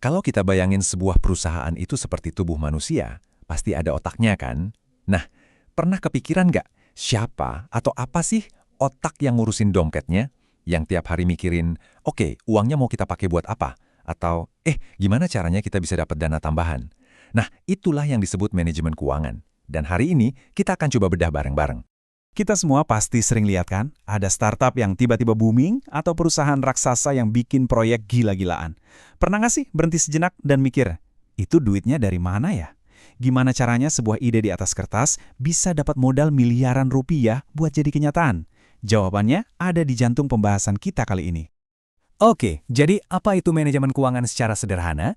Kalau kita bayangin sebuah perusahaan itu seperti tubuh manusia, pasti ada otaknya kan? Nah, pernah kepikiran nggak siapa atau apa sih otak yang ngurusin dompetnya? Yang tiap hari mikirin, oke, uangnya mau kita pakai buat apa? Atau, gimana caranya kita bisa dapat dana tambahan? Nah, itulah yang disebut manajemen keuangan. Dan hari ini, kita akan coba bedah bareng-bareng. Kita semua pasti sering lihat kan, ada startup yang tiba-tiba booming atau perusahaan raksasa yang bikin proyek gila-gilaan. Pernah nggak sih berhenti sejenak dan mikir, itu duitnya dari mana ya? Gimana caranya sebuah ide di atas kertas bisa dapat modal miliaran rupiah buat jadi kenyataan? Jawabannya ada di jantung pembahasan kita kali ini. Oke, jadi apa itu manajemen keuangan secara sederhana?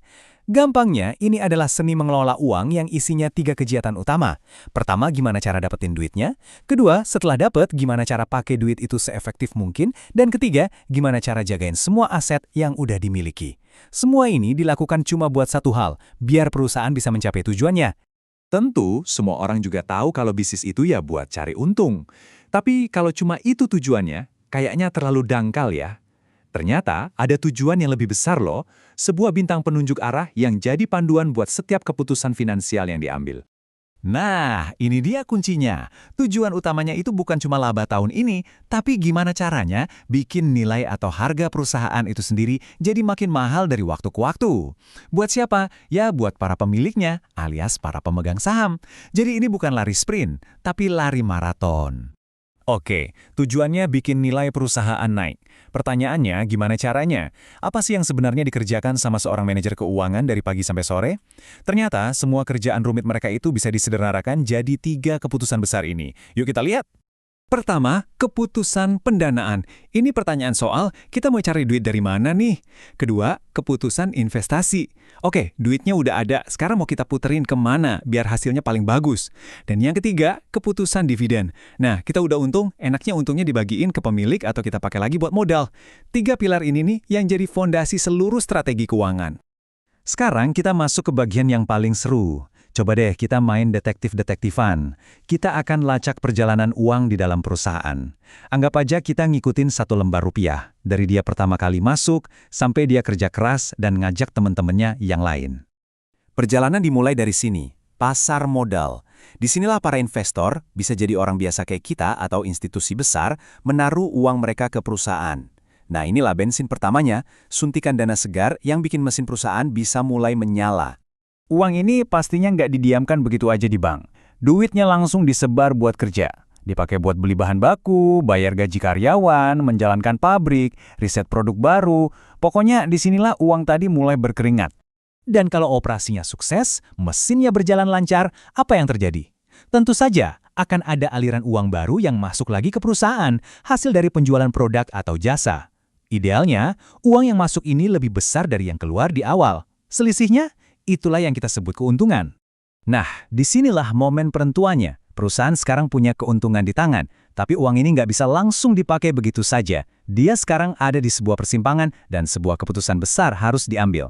Gampangnya, ini adalah seni mengelola uang yang isinya 3 kegiatan utama. Pertama, gimana cara dapetin duitnya. Kedua, setelah dapet, gimana cara pakai duit itu seefektif mungkin. Dan ketiga, gimana cara jagain semua aset yang udah dimiliki. Semua ini dilakukan cuma buat satu hal, biar perusahaan bisa mencapai tujuannya. Tentu, semua orang juga tahu kalau bisnis itu ya buat cari untung. Tapi kalau cuma itu tujuannya, kayaknya terlalu dangkal ya. Ternyata ada tujuan yang lebih besar loh, sebuah bintang penunjuk arah yang jadi panduan buat setiap keputusan finansial yang diambil. Nah, ini dia kuncinya. Tujuan utamanya itu bukan cuma laba tahun ini, tapi gimana caranya bikin nilai atau harga perusahaan itu sendiri jadi makin mahal dari waktu ke waktu. Buat siapa? Ya buat para pemiliknya, alias para pemegang saham. Jadi ini bukan lari sprint, tapi lari maraton. Oke, tujuannya bikin nilai perusahaan naik. Pertanyaannya, gimana caranya? Apa sih yang sebenarnya dikerjakan sama seorang manajer keuangan dari pagi sampai sore? Ternyata, semua kerjaan rumit mereka itu bisa disederhanakan jadi 3 keputusan besar ini. Yuk kita lihat. Pertama, keputusan pendanaan. Ini pertanyaan soal, kita mau cari duit dari mana nih? Kedua, keputusan investasi. Oke, duitnya udah ada, sekarang mau kita puterin kemana biar hasilnya paling bagus. Dan yang ketiga, keputusan dividen. Nah, kita udah untung, enaknya untungnya dibagiin ke pemilik atau kita pakai lagi buat modal. 3 pilar ini nih yang jadi fondasi seluruh strategi keuangan. Sekarang kita masuk ke bagian yang paling seru. Coba deh kita main detektif-detektifan. Kita akan lacak perjalanan uang di dalam perusahaan. Anggap aja kita ngikutin 1 lembar rupiah. Dari dia pertama kali masuk, sampai dia kerja keras dan ngajak teman-temannya yang lain. Perjalanan dimulai dari sini, pasar modal. Disinilah para investor, bisa jadi orang biasa kayak kita atau institusi besar, menaruh uang mereka ke perusahaan. Nah inilah bensin pertamanya, suntikan dana segar yang bikin mesin perusahaan bisa mulai menyala. Uang ini pastinya nggak didiamkan begitu aja di bank. Duitnya langsung disebar buat kerja. Dipakai buat beli bahan baku, bayar gaji karyawan, menjalankan pabrik, riset produk baru. Pokoknya disinilah uang tadi mulai berkeringat. Dan kalau operasinya sukses, mesinnya berjalan lancar, apa yang terjadi? Tentu saja akan ada aliran uang baru yang masuk lagi ke perusahaan, hasil dari penjualan produk atau jasa. Idealnya, uang yang masuk ini lebih besar dari yang keluar di awal. Selisihnya, itulah yang kita sebut keuntungan. Nah, disinilah momen penentuannya. Perusahaan sekarang punya keuntungan di tangan, tapi uang ini nggak bisa langsung dipakai begitu saja. Dia sekarang ada di sebuah persimpangan dan sebuah keputusan besar harus diambil.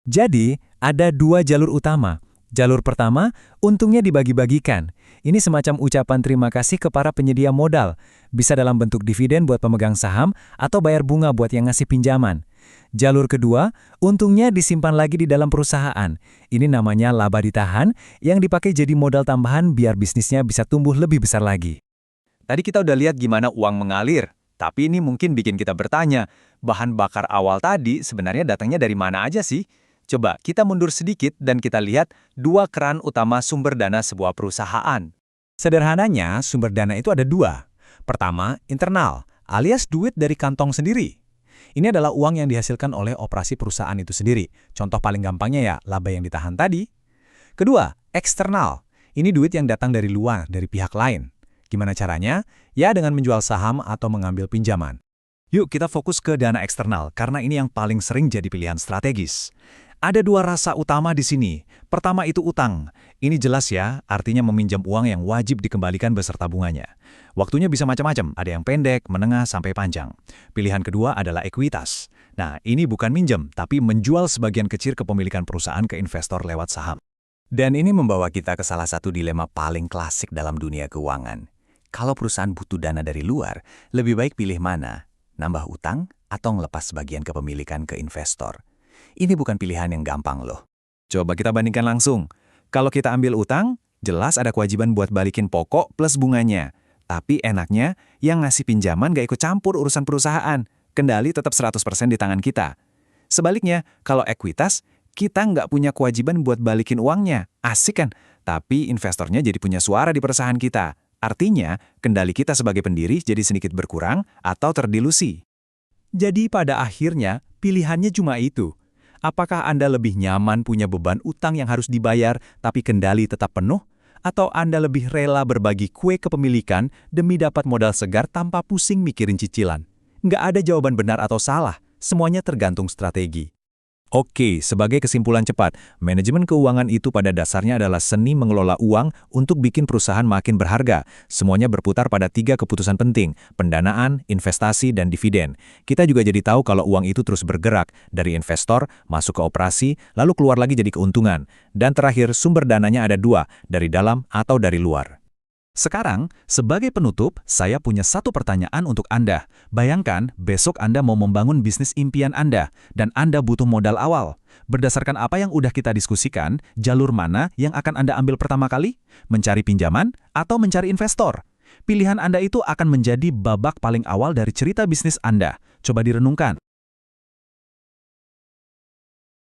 Jadi, ada 2 jalur utama. Jalur pertama, untungnya dibagi-bagikan. Ini semacam ucapan terima kasih ke para penyedia modal. Bisa dalam bentuk dividen buat pemegang saham atau bayar bunga buat yang ngasih pinjaman. Jalur kedua, untungnya disimpan lagi di dalam perusahaan. Ini namanya laba ditahan yang dipakai jadi modal tambahan biar bisnisnya bisa tumbuh lebih besar lagi. Tadi kita udah lihat gimana uang mengalir, tapi ini mungkin bikin kita bertanya, bahan bakar awal tadi sebenarnya datangnya dari mana aja sih? Coba kita mundur sedikit dan kita lihat 2 keran utama sumber dana sebuah perusahaan. Sederhananya, sumber dana itu ada 2. Pertama, internal, alias duit dari kantong sendiri. Ini adalah uang yang dihasilkan oleh operasi perusahaan itu sendiri. Contoh paling gampangnya ya, laba yang ditahan tadi. Kedua, eksternal. Ini duit yang datang dari luar, dari pihak lain. Gimana caranya? Ya dengan menjual saham atau mengambil pinjaman. Yuk kita fokus ke dana eksternal, karena ini yang paling sering jadi pilihan strategis. Ada 2 rasa utama di sini. Pertama itu utang. Ini jelas ya, artinya meminjam uang yang wajib dikembalikan beserta bunganya. Waktunya bisa macam-macam, ada yang pendek, menengah, sampai panjang. Pilihan kedua adalah ekuitas. Nah, ini bukan minjem, tapi menjual sebagian kecil kepemilikan perusahaan ke investor lewat saham. Dan ini membawa kita ke salah satu dilema paling klasik dalam dunia keuangan. Kalau perusahaan butuh dana dari luar, lebih baik pilih mana? Nambah utang atau ngelepas sebagian kepemilikan ke investor? ini bukan pilihan yang gampang loh. Coba kita bandingkan langsung. Kalau kita ambil utang, jelas ada kewajiban buat balikin pokok plus bunganya. Tapi enaknya, yang ngasih pinjaman gak ikut campur urusan perusahaan. Kendali tetap 100% di tangan kita. Sebaliknya, kalau ekuitas, kita nggak punya kewajiban buat balikin uangnya. Asik kan? Tapi investornya jadi punya suara di perusahaan kita. Artinya, kendali kita sebagai pendiri jadi sedikit berkurang atau terdilusi. Jadi pada akhirnya, pilihannya cuma itu. Apakah Anda lebih nyaman punya beban utang yang harus dibayar tapi kendali tetap penuh? Atau Anda lebih rela berbagi kue kepemilikan demi dapat modal segar tanpa pusing mikirin cicilan? Nggak ada jawaban benar atau salah, semuanya tergantung strategi. Oke, sebagai kesimpulan cepat, manajemen keuangan itu pada dasarnya adalah seni mengelola uang untuk bikin perusahaan makin berharga. Semuanya berputar pada 3 keputusan penting, pendanaan, investasi, dan dividen. Kita juga jadi tahu kalau uang itu terus bergerak, dari investor, masuk ke operasi, lalu keluar lagi jadi keuntungan. Dan terakhir, sumber dananya ada 2, dari dalam atau dari luar. Sekarang, sebagai penutup, saya punya satu pertanyaan untuk Anda. Bayangkan, besok Anda mau membangun bisnis impian Anda, dan Anda butuh modal awal. Berdasarkan apa yang udah kita diskusikan, jalur mana yang akan Anda ambil pertama kali? Mencari pinjaman atau mencari investor? Pilihan Anda itu akan menjadi babak paling awal dari cerita bisnis Anda. Coba direnungkan.